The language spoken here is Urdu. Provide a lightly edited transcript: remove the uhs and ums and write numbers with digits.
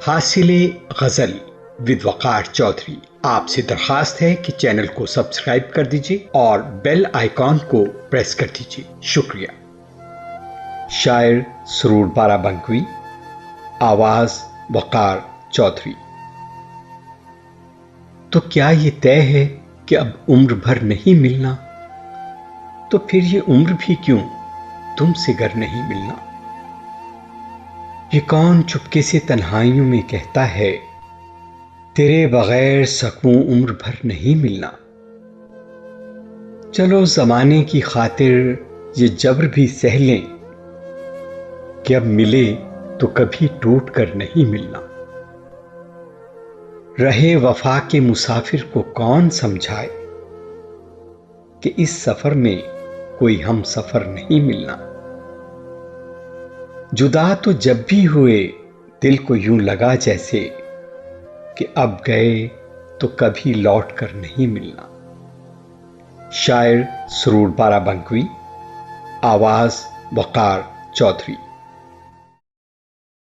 حاصل غزل ود وقار چودھری آپ سے درخواست ہے کہ چینل کو سبسکرائب کر دیجیے اور بیل آئیکن کو پریس کر دیجیے. شکریہ. شاعر سرور بارہ بنکوی، آواز وقار چودھری. تو کیا یہ طے ہے کہ اب عمر بھر نہیں ملنا؟ تو پھر یہ عمر بھی کیوں تم سے گر نہیں ملنا؟ یہ کون چپکے سے تنہائیوں میں کہتا ہے تیرے بغیر سکوں عمر بھر نہیں ملنا؟ چلو زمانے کی خاطر یہ جبر بھی سہ لیں کہ اب ملے تو کبھی ٹوٹ کر نہیں ملنا. رہے وفا کے مسافر کو کون سمجھائے کہ اس سفر میں کوئی ہم سفر نہیں ملنا. جدا تو جب بھی ہوئے دل کو یوں لگا جیسے کہ اب گئے تو کبھی لوٹ کر نہیں ملنا. شاعر سرور بارہ بنکوی، آواز وقار چودھری.